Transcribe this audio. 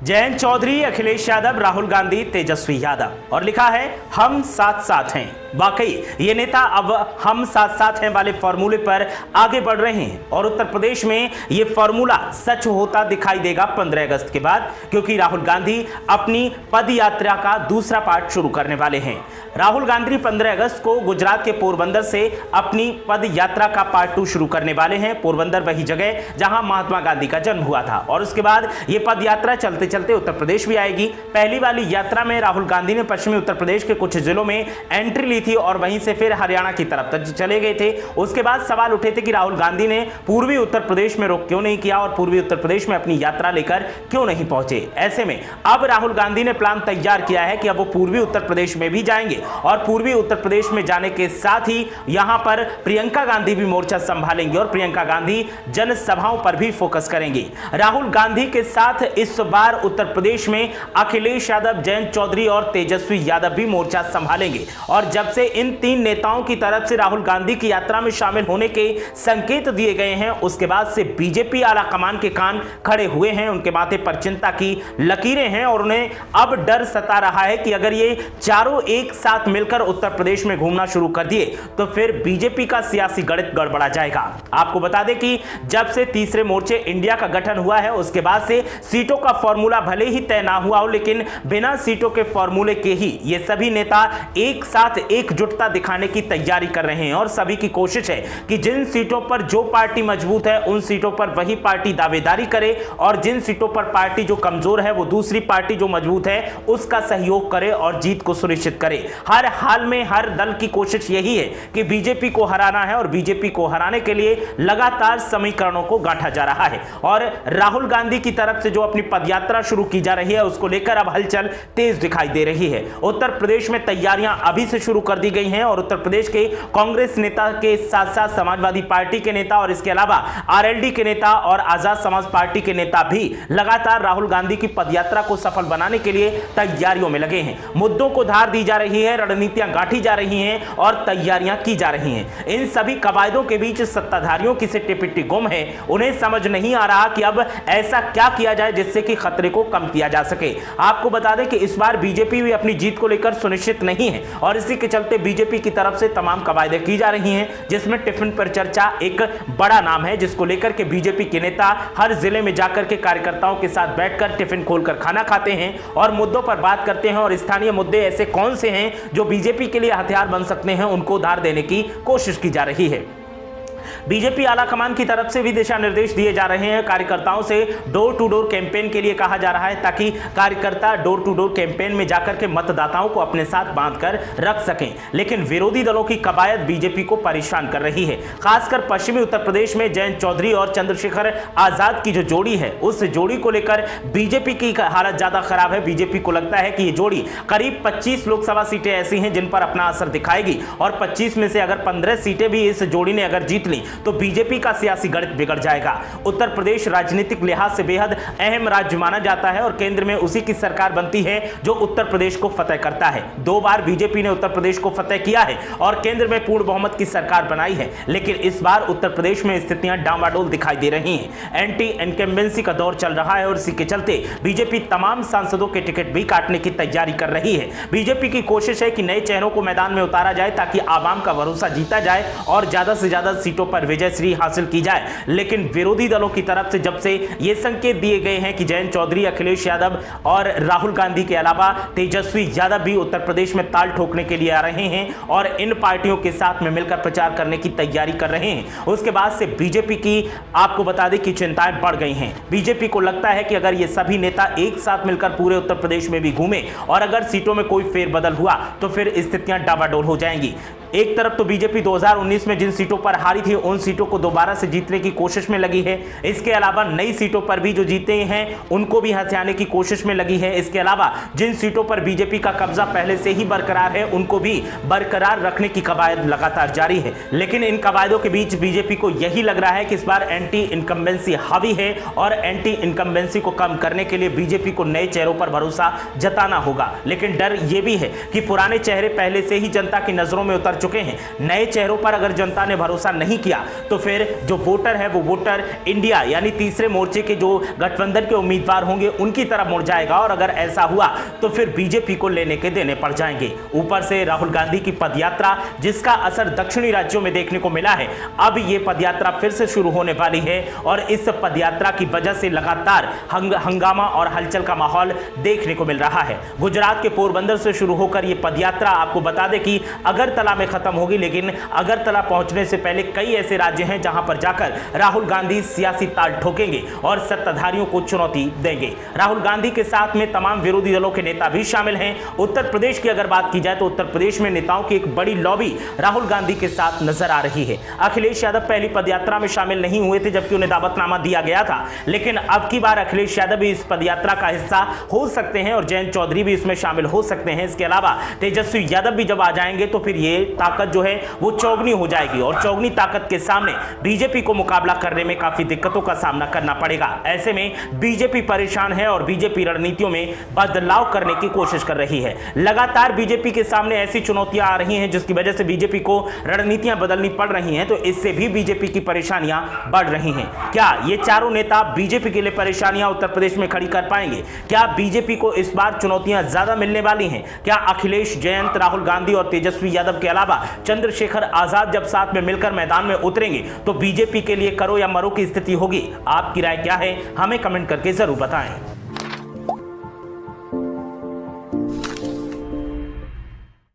जयंत चौधरी, अखिलेश यादव, राहुल गांधी, तेजस्वी यादव और लिखा है हम साथ साथ हैं। वाकई ये नेता अब हम साथ साथ हैं वाले फॉर्मूले पर आगे बढ़ रहे हैं और उत्तर प्रदेश में ये फॉर्मूला सच होता दिखाई देगा 15 अगस्त के बाद, क्योंकि राहुल गांधी अपनी पद यात्रा का दूसरा पार्ट शुरू करने वाले हैं। राहुल गांधी 15 अगस्त को गुजरात के पोरबंदर से अपनी पद यात्रा का पार्ट 2 शुरू करने वाले हैं। पोरबंदर वही जगह जहां महात्मा गांधी का जन्म हुआ था और उसके बाद ये पद यात्रा चलते चलते उत्तर प्रदेश भी आएगी। पहली वाली यात्रा में राहुल गांधी ने पश्चिमी उत्तर प्रदेश के कुछ जिलों में एंट्री ली थी और वहीं से फिर हरियाणा की तरफ चले गए थे। उसके बाद सवाल उठे थे कि राहुल गांधी ने पूर्वी उत्तर प्रदेश में रुख क्यों नहीं किया और पूर्वी उत्तर प्रदेश में अपनी यात्रा लेकर क्यों नहीं पहुंचे। ऐसे में अब राहुल गांधी ने प्लान तैयार किया है कि अब वो पूर्वी उत्तर प्रदेश में भी जाएंगे और पूर्वी उत्तर प्रदेश में जाने के साथ ही यहां पर प्रियंका गांधी भी मोर्चा संभालेंगे और प्रियंका गांधी जनसभाओं पर भी फोकस करेंगी। राहुल गांधी के साथ इस बार उत्तर प्रदेश में अखिलेश यादव, जयंत चौधरी और तेजस्वी यादव भी मोर्चा संभालेंगे और जब से इन तीन नेताओं की तरफ से राहुल गांधी की यात्रा में शामिल होने के संकेत दिए गए हैं, उसके बाद से बीजेपी आला कमान के कान खड़े हुए हैं। उनके माथे पर चिंता की लकीरें हैं और उन्हें अब डर सता रहा है कि अगर ये चारों एक साथ मिलकर उत्तर प्रदेश में घूमना शुरू कर दिए तो फिर बीजेपी का सियासी गणित गड़बड़ा जाएगा। आपको बता दें कि जब से तीसरे मोर्चे इंडिया का गठन हुआ है उसके बाद से सीटों का फॉर्मूला भले ही तय ना हुआ हो, लेकिन बिना सीटों के फॉर्मूले के ही ये सभी नेता एक साथ एकजुटता दिखाने की तैयारी कर रहे हैं और सभी की कोशिश है कि जिन सीटों पर जो पार्टी मजबूत है उन सीटों पर वही पार्टी दावेदारी करे और जिन सीटों पर पार्टी जो कमजोर है वो दूसरी पार्टी जो मजबूत है उसका सहयोग करे और जीत को सुनिश्चित करे। हर हाल में हर दल की कोशिश यही है कि बीजेपी को हराना है और बीजेपी को हराने के लिए लगातार समीकरणों को गांठा जा रहा है और राहुल गांधी की तरफ से जो अपनी पदयात्रा शुरू की जा रही है उसको लेकर अब हलचल तेज दिखाई दे रही है। उत्तर प्रदेश में तैयारियां अभी से शुरू कर दी गई हैं और उत्तर प्रदेश के कांग्रेस नेता के साथ साथ समाजवादी पार्टी के नेता और इसके अलावा आरएलडी के नेता और आजाद समाज पार्टी के नेता भी लगातार राहुल गांधी की पदयात्रा को सफल बनाने के लिए तैयारियों में लगे हैं। मुद्दों को धार दी जा रही है, रणनीतियां गांठी जा रही हैं और तैयारियां की जा रही हैं। इन सभी कवायदों के बीच सत्ताधारियों की सिट्टी पिट्टी गुम है। उन्हें समझ नहीं आ रहा कि अब ऐसा क्या किया जाए जिससे कि खतरे को कम किया जा सके। आपको बता दें कि इस बार बीजेपी भी अपनी जीत को लेकर सुनिश्चित नहीं है और इसी के चलते बीजेपी की तरफ से तमाम कवायदे की जा रही हैं, जिसमें टिफिन पर चर्चा एक बड़ा नाम है, जिसको लेकर के बीजेपी के नेता हर जिले में जाकर के कार्यकर्ताओं के साथ बैठकर टिफिन खोलकर खाना खाते हैं और मुद्दों पर बात करते हैं और स्थानीय मुद्दे ऐसे कौन से हैं जो बीजेपी के लिए हथियार बन सकते हैं उनको उधार देने की कोशिश की जा रही है। बीजेपी आलाकमान की तरफ से भी दिशा निर्देश दिए जा रहे हैं। कार्यकर्ताओं से डोर टू डोर कैंपेन के लिए कहा जा रहा है ताकि कार्यकर्ता डोर टू डोर कैंपेन में जाकर के मतदाताओं को अपने साथ बांधकर रख सकें, लेकिन विरोधी दलों की कवायद बीजेपी को परेशान कर रही है। खासकर पश्चिमी उत्तर प्रदेश में जयंत चौधरी और चंद्रशेखर आजाद की जो जोड़ी है उस जोड़ी को लेकर बीजेपी की हालत ज्यादा खराब है। बीजेपी को लगता है कि ये जोड़ी करीब 25 लोकसभा सीटें ऐसी हैं जिन पर अपना असर दिखाएगी और 25 में से अगर 15 सीटें भी इस जोड़ी ने अगर जीत ली तो बीजेपी का सियासी गणित बिगड़ जाएगा। उत्तर प्रदेश राजनीतिक लिहाज से बेहद अहम राज्य माना जाता है और केंद्र में उसी की सरकार बनती है जो उत्तर प्रदेश को फतेह करता है। 2 बार बीजेपी ने उत्तर प्रदेश को फतेह किया है और केंद्र में पूर्ण बहुमत की सरकार बनाई है, लेकिन इस बार उत्तर प्रदेश में स्थितियां डामाडोल दिखाई दे रही हैं। एंटी इनकम्बेंसी का दौर चल रहा है और इसी के चलते बीजेपी तमाम सांसदों के टिकट भी काटने की तैयारी कर रही है। बीजेपी की कोशिश है कि नए चेहरों को मैदान में उतारा जाए ताकि आवाम का भरोसा जीता जाए और ज्यादा से ज्यादा सीटों पर विजय श्री हासिल की जाए, लेकिन विरोधी दलों की तरफ से जब से ये संकेत दिए गए हैं कि जयंत चौधरी, अखिलेश यादव और राहुल गांधी के अलावा तेजस्वी यादव भी उत्तर प्रदेश में ताल ठोकने के लिए आ रहे हैं और इन पार्टियों के साथ में मिलकर प्रचार करने की तैयारी कर रहे हैं, उसके बाद से बीजेपी की आपको बता दें कि चिंताएं बढ़ गई हैं। बीजेपी को लगता है कि अगर ये सभी नेता एक साथ मिलकर पूरे उत्तर प्रदेश में भी घूमे और अगर सीटों में कोई फेरबदल हुआ तो फिर स्थितियां डावाडोल हो जाएंगी। एक तरफ तो बीजेपी 2019 में जिन सीटों पर हारी थी उन सीटों को दोबारा से जीतने की कोशिश में लगी है। इसके अलावा नई सीटों पर भी जो जीते हैं उनको भी हथियाने की कोशिश में लगी है। इसके अलावा जिन सीटों पर बीजेपी का कब्जा पहले से ही बरकरार है उनको भी बरकरार रखने की कवायद लगातार जारी है, लेकिन इन कवायदों के बीच बीजेपी को यही लग रहा है कि इस बार एंटी इनकम्बेंसी हावी है और एंटी इनकम्बेंसी को कम करने के लिए बीजेपी को नए चेहरों पर भरोसा जताना होगा। लेकिन डर यह भी है कि पुराने चेहरे पहले से ही जनता की नजरों में उतर चुके हैं। नए चेहरों पर अगर जनता ने भरोसा नहीं किया तो फिर जो वोटर है वो वोटर इंडिया यानी तीसरे मोर्चे के जो गठबंधन के उम्मीदवार होंगे उनकी तरफ मुड़ जाएगा और अगर ऐसा हुआ तो फिर बीजेपी को लेने के देने पड़ जाएंगे। ऊपर से राहुल गांधी की पदयात्रा जिसका असर दक्षिणी राज्यों में देखने को मिला है, अब यह पदयात्रा फिर से शुरू होने वाली है और इस पदयात्रा की वजह से लगातार हंगामा और हलचल का माहौल देखने को मिल रहा है। गुजरात के पोरबंदर से शुरू होकर यह पदयात्रा आपको बता दें कि अगरतला में खत्म होगी, लेकिन अगरतला पहुंचने से पहले कई ऐसे राज्य हैं जहां पर जाकर राहुल गांधी सियासी ताल ठोकेंगे और सत्ताधारियों को चुनौती देंगे। राहुल गांधी के साथ में तमाम विरोधी दलों के नेता भी शामिल हैं। उत्तर प्रदेश की अगर बात की जाए तो उत्तर प्रदेश में नेताओं की एक बड़ी लॉबी राहुल गांधी के साथ नजर आ रही है। अखिलेश यादव पहली पदयात्रा में शामिल नहीं हुए थे जबकि उन्हें दावतनामा दिया गया था, लेकिन अब की बार अखिलेश यादव भी इस पदयात्रा का हिस्सा हो सकते हैं और जयंत चौधरी भी इसमें शामिल हो सकते हैं। इसके अलावा तेजस्वी यादव भी जब आ जाएंगे तो फिर ये ताकत जो है वो चौगनी हो जाएगी और चौगनी ताकत के सामने बीजेपी को मुकाबला करने में काफी दिक्कतों का सामना करना पड़ेगा। ऐसे में बीजेपी परेशान है और बीजेपी रणनीतियों में बदलाव करने की कोशिश कर रही है। लगातार बीजेपी के सामने ऐसी चुनौतियां आ रही हैं जिसकी वजह से बीजेपी को रणनीतियां बदलनी पड़ रही हैं, तो इससे भी बीजेपी की परेशानियां बढ़ रही हैं। क्या ये चारों नेता बीजेपी के लिए परेशानियां उत्तर प्रदेश में खड़ी कर पाएंगे? क्या बीजेपी को इस बार चुनौतियां ज्यादा मिलने वाली हैं? क्या अखिलेश, जयंत, राहुल गांधी और तेजस्वी यादव के अलावा चंद्रशेखर आजाद जब साथ में मिलकर मैदान में उतरेंगे तो बीजेपी के लिए करो या मरो की स्थिति होगी? आपकी राय क्या है? हमें कमेंट करके जरूर बताएं।